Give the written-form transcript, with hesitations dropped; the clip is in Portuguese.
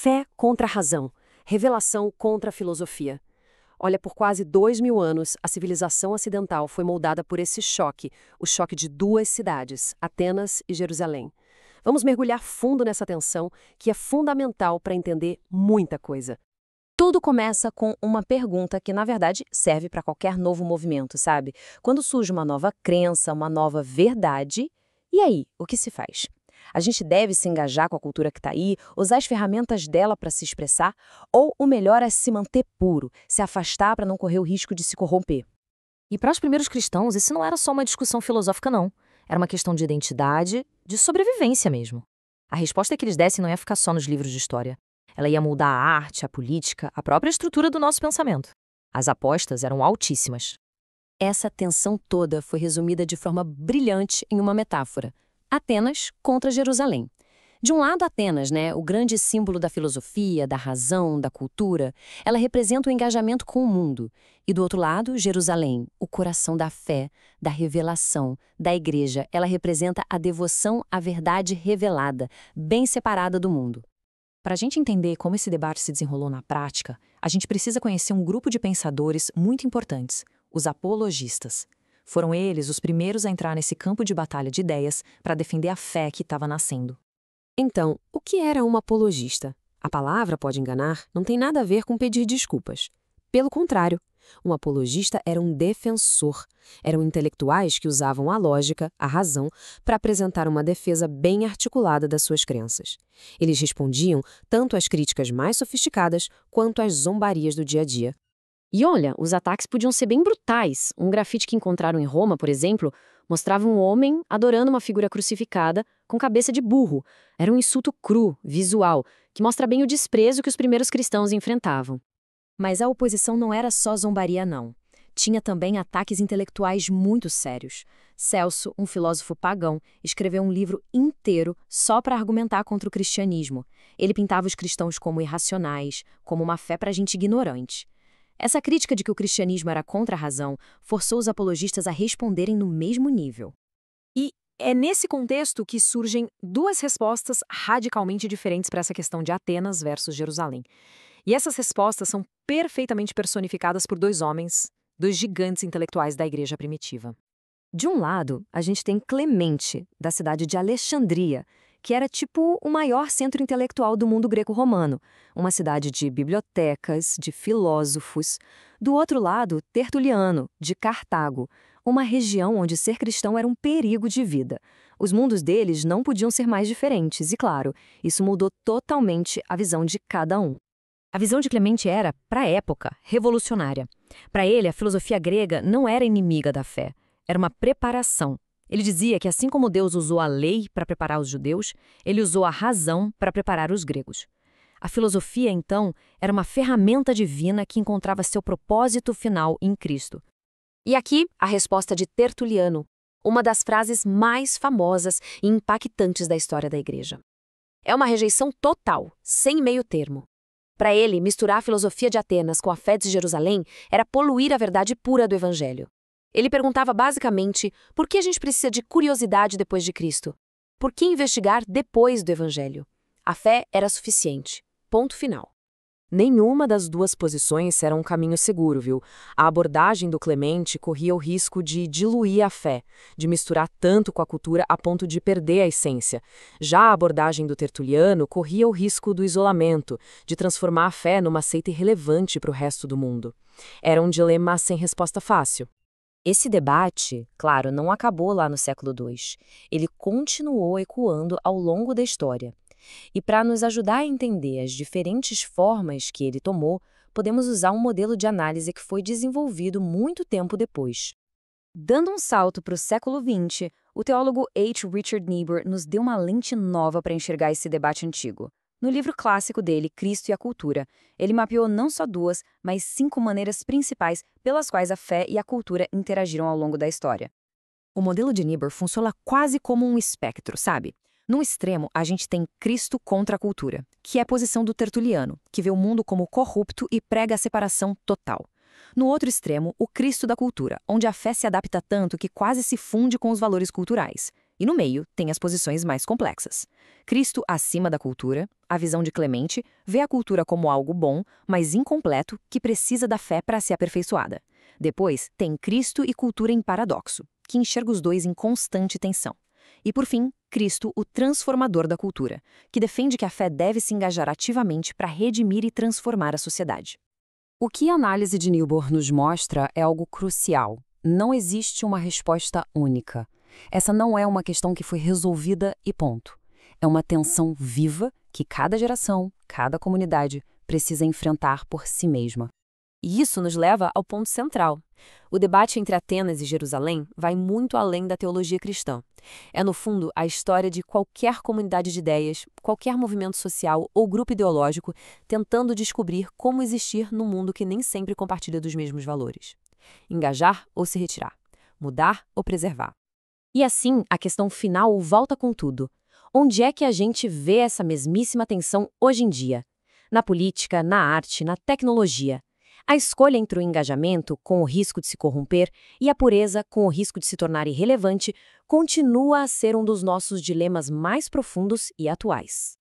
Fé contra a razão, revelação contra a filosofia. Olha, por quase 2000 anos, a civilização ocidental foi moldada por esse choque, o choque de duas cidades, Atenas e Jerusalém. Vamos mergulhar fundo nessa tensão, que é fundamental para entender muita coisa. Tudo começa com uma pergunta que, na verdade, serve para qualquer novo movimento, sabe? Quando surge uma nova crença, uma nova verdade, e aí, o que se faz? A gente deve se engajar com a cultura que está aí, usar as ferramentas dela para se expressar, ou o melhor é se manter puro, se afastar para não correr o risco de se corromper? E para os primeiros cristãos, isso não era só uma discussão filosófica, não. Era uma questão de identidade, de sobrevivência mesmo. A resposta que eles dessem não ia ficar só nos livros de história. Ela ia mudar a arte, a política, a própria estrutura do nosso pensamento. As apostas eram altíssimas. Essa tensão toda foi resumida de forma brilhante em uma metáfora. Atenas contra Jerusalém. De um lado, Atenas, o grande símbolo da filosofia, da razão, da cultura, ela representa o engajamento com o mundo. E do outro lado, Jerusalém, o coração da fé, da revelação, da igreja. Ela representa a devoção à verdade revelada, bem separada do mundo. Para a gente entender como esse debate se desenrolou na prática, a gente precisa conhecer um grupo de pensadores muito importantes, os apologistas. Foram eles os primeiros a entrar nesse campo de batalha de ideias para defender a fé que estava nascendo. Então, o que era um apologista? A palavra pode enganar, não tem nada a ver com pedir desculpas. Pelo contrário, um apologista era um defensor. Eram intelectuais que usavam a lógica, a razão, para apresentar uma defesa bem articulada das suas crenças. Eles respondiam tanto às críticas mais sofisticadas quanto às zombarias do dia a dia. E olha, os ataques podiam ser bem brutais. Um grafite que encontraram em Roma, por exemplo, mostrava um homem adorando uma figura crucificada com cabeça de burro. Era um insulto cru, visual, que mostra bem o desprezo que os primeiros cristãos enfrentavam. Mas a oposição não era só zombaria, não. Tinha também ataques intelectuais muito sérios. Celso, um filósofo pagão, escreveu um livro inteiro só para argumentar contra o cristianismo. Ele pintava os cristãos como irracionais, como uma fé para gente ignorante. Essa crítica de que o cristianismo era contra a razão forçou os apologistas a responderem no mesmo nível. E é nesse contexto que surgem duas respostas radicalmente diferentes para essa questão de Atenas versus Jerusalém. E essas respostas são perfeitamente personificadas por dois homens, dois gigantes intelectuais da igreja primitiva. De um lado, a gente tem Clemente, da cidade de Alexandria, que era tipo o maior centro intelectual do mundo greco-romano, uma cidade de bibliotecas, de filósofos. Do outro lado, Tertuliano, de Cartago, uma região onde ser cristão era um perigo de vida. Os mundos deles não podiam ser mais diferentes, e claro, isso mudou totalmente a visão de cada um. A visão de Clemente era, para a época, revolucionária. Para ele, a filosofia grega não era inimiga da fé, era uma preparação. Ele dizia que assim como Deus usou a lei para preparar os judeus, ele usou a razão para preparar os gregos. A filosofia, então, era uma ferramenta divina que encontrava seu propósito final em Cristo. E aqui, a resposta de Tertuliano, uma das frases mais famosas e impactantes da história da igreja. É uma rejeição total, sem meio termo. Para ele, misturar a filosofia de Atenas com a fé de Jerusalém era poluir a verdade pura do Evangelho. Ele perguntava basicamente por que a gente precisa de curiosidade depois de Cristo? Por que investigar depois do Evangelho? A fé era suficiente. Ponto final. Nenhuma das duas posições era um caminho seguro, viu? A abordagem do Clemente corria o risco de diluir a fé, de misturar tanto com a cultura a ponto de perder a essência. Já a abordagem do Tertuliano corria o risco do isolamento, de transformar a fé numa seita irrelevante para o resto do mundo. Era um dilema sem resposta fácil. Esse debate, claro, não acabou lá no século II. Ele continuou ecoando ao longo da história. E para nos ajudar a entender as diferentes formas que ele tomou, podemos usar um modelo de análise que foi desenvolvido muito tempo depois. Dando um salto para o século XX, o teólogo H. Richard Niebuhr nos deu uma lente nova para enxergar esse debate antigo. No livro clássico dele, Cristo e a Cultura, ele mapeou não só 2, mas 5 maneiras principais pelas quais a fé e a cultura interagiram ao longo da história. O modelo de Niebuhr funciona quase como um espectro, sabe? Num extremo, a gente tem Cristo contra a cultura, que é a posição do Tertuliano, que vê o mundo como corrupto e prega a separação total. No outro extremo, o Cristo da cultura, onde a fé se adapta tanto que quase se funde com os valores culturais. E no meio tem as posições mais complexas. Cristo acima da cultura, a visão de Clemente vê a cultura como algo bom, mas incompleto, que precisa da fé para ser aperfeiçoada. Depois tem Cristo e cultura em paradoxo, que enxerga os dois em constante tensão. E por fim, Cristo, o transformador da cultura, que defende que a fé deve se engajar ativamente para redimir e transformar a sociedade. O que a análise de Niebuhr nos mostra é algo crucial. Não existe uma resposta única. Essa não é uma questão que foi resolvida e ponto. É uma tensão viva que cada geração, cada comunidade precisa enfrentar por si mesma. E isso nos leva ao ponto central. O debate entre Atenas e Jerusalém vai muito além da teologia cristã. É, no fundo, a história de qualquer comunidade de ideias, qualquer movimento social ou grupo ideológico tentando descobrir como existir num mundo que nem sempre compartilha dos mesmos valores. Engajar ou se retirar. Mudar ou preservar. E assim, a questão final volta com tudo. Onde é que a gente vê essa mesmíssima tensão hoje em dia? Na política, na arte, na tecnologia. A escolha entre o engajamento, com o risco de se corromper, e a pureza, com o risco de se tornar irrelevante, continua a ser um dos nossos dilemas mais profundos e atuais.